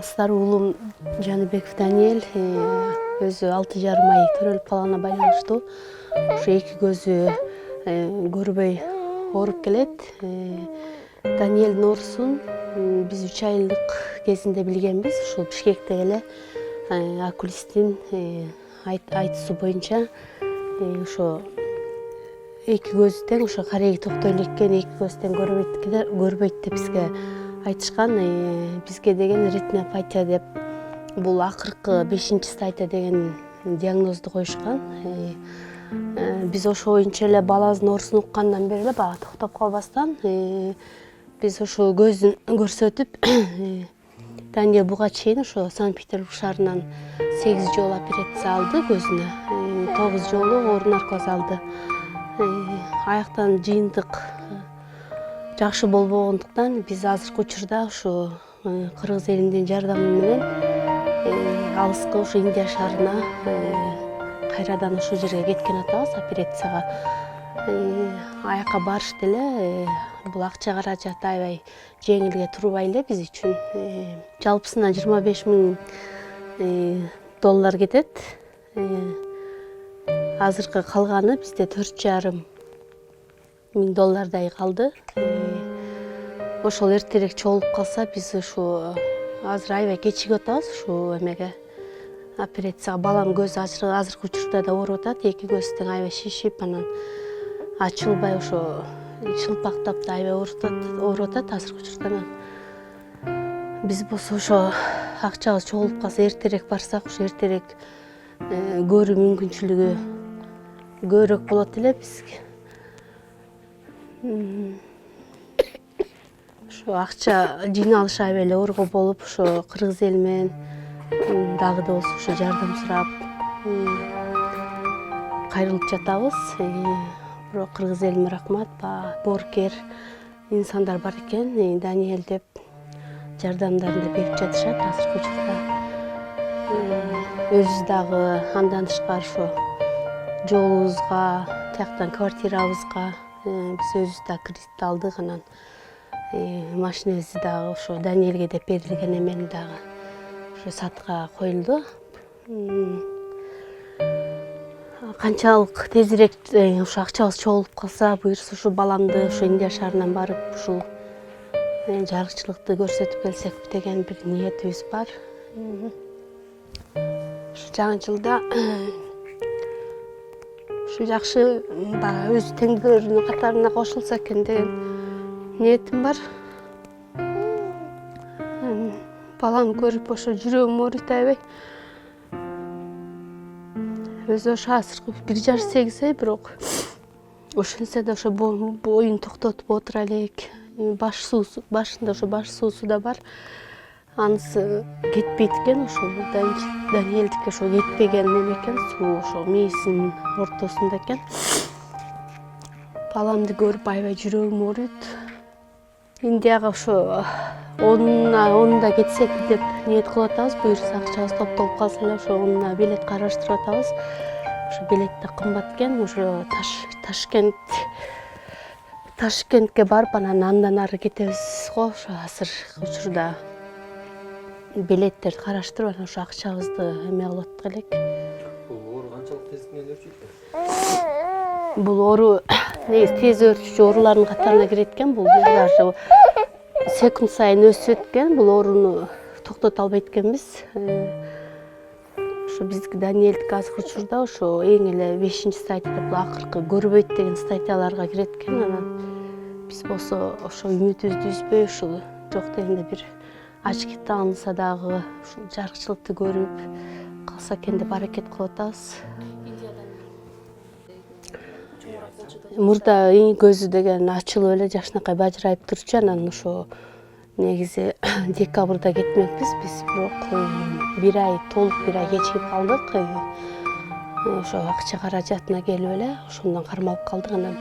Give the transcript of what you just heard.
Старый уулум Жаныбеков Даниэль өзү 6,5 ай төрөлүп калганына байланыштуу ошо эки көзү көрбөй ооруп келет. Даниэлдин оорусун биз 3 айлык кезинде билгенбиз. Ушул Бишкекте эле окулисттин айтуусу боюнча ошо эки көзү тең ошо кареги токтой элеккен, эки көз тең көрбөйт деп бизге айтышкан. Бизге деген ретинопатия деп, бул акыркы 5-стадия деген диагнозду коюшкан. Биз ошо боюнча эле балабыздын оорусун уккандан бери эле баягы токтоп калбастан биз ошо көзүн көрсөтүп Даниэль буга чейин ошо Санкт-Петербург шаарынан 8 жолу операция алды көзүнө, 9 жолу оор наркоз алды. Аяктан жыйынтык жакшы болбогондуктан биз азыркы учурда ошо кыргыз элинин жардамы менен алыскы ошо Индия шаарына кайрадан ошол жерге кеткен атабыз операцияга. Аякка барыш деле бул акча каражаты аябай жеңилге турбай эле биз үчүн. Жалпысынан $25,000 кетет. Азыркы калганы бизде $4,500 калды. Ошол эртерээк чогулуп калса биз ушу азыр аябай кечигип атабыз ушу эмеге операцияга. Балам көзү азыркы учурда да ооруп атат, эки көзү тең аябай шишип, анан ачылбай ошо чылпактап да аябай ооруп атат азыркы учурда. Биз болсо ошо акчабыз чогулуп калса, эртерээк барсак, ошо эртерээк көрүү мүмкүнчүлүгү көбүрөөк болот эле бизге. Ошо акча жыйналыш аябай эле орго болуп, ошо кыргыз эли менен дагы да болсо ошо жардам сурап кайрылып жатабыз. Бирок кыргыз элиме рахмат, боорукер инсандар бар экен, Даниэль деп жардамдарын да берип жатышат азыркы учурда. Өзүбүз дагы андан тышкары ошо жолубузга, тияктан квартирабызга биз өзүбүз да кредит алдык, анан машинебизди дагы ошо Даниэльге деп берилген эмени дагы ошо сатка коюлду. Канчалык тезирээк ошо акчабыз чогулуп калса, буюрса ушу баламды ошо Индия шаарынан барып ушул жарыкчылыкты көрсөтүп келсек деген бир ниетибиз бар. Ушу жаңы жылда ушу жакшы баягы өз теңдеринин катарына кошулса экен деген ниетим бар. Балам көрүп ошо жүрөгүм ооруйт аябай. Өзү ошо азыркы 1,8 ай, бирок ошентсе да ошо боюн токтотуп отура элек. Башында ошо баш суусу да бар. Анысы кетпейт экен, ошо Даниэльдики ошо кетпеген неме экен, суу ошо мээсинин ортосунда экен. Баламды көрүп аябай жүрөгүм ооруйт. Индияга ошо 10-да кетсек деп ниет кылып атабыз. Буюрса акчабыз топтолуп калса эле ошо 10-на билет караштырып атабыз. Ошо билет да кымбат экен. Ошо Ташкентке барып, андан ары кетебиз го. Ошо азыркы учурда билеттерди караштырып, анан ошо акчабызды эме кылып элек. Бул оору канчалык тездикте өрчүйт? Бул оору негизи тез өрчүчү оорулардын катарына кирет экен. Бул даже секунд сайын өсүп экен. Бул ооруну токтото албайт экенбиз. Ошо бизги Даниэльдики азыркы учурда ошо эң эле 5-стадия деп, акыркы көрбөйт деген стадияларга кирет экен. Анан биз болсо ошо үмүтүбүздү үзбөй, ушул жок дегенде бир очкиті алынса дагы ушул жарыкчылыкты көрүп калса экен деп аракет кылып атабыз. Мурда көзү деген ачылып эле жакшынакай бажырайып турчу, анан ошо негизи декабрда кетмекпиз биз, бирок толук бир ай кечигип калдык. Ошо акча каражатына келип эле ошондон кармалып калдык. Анан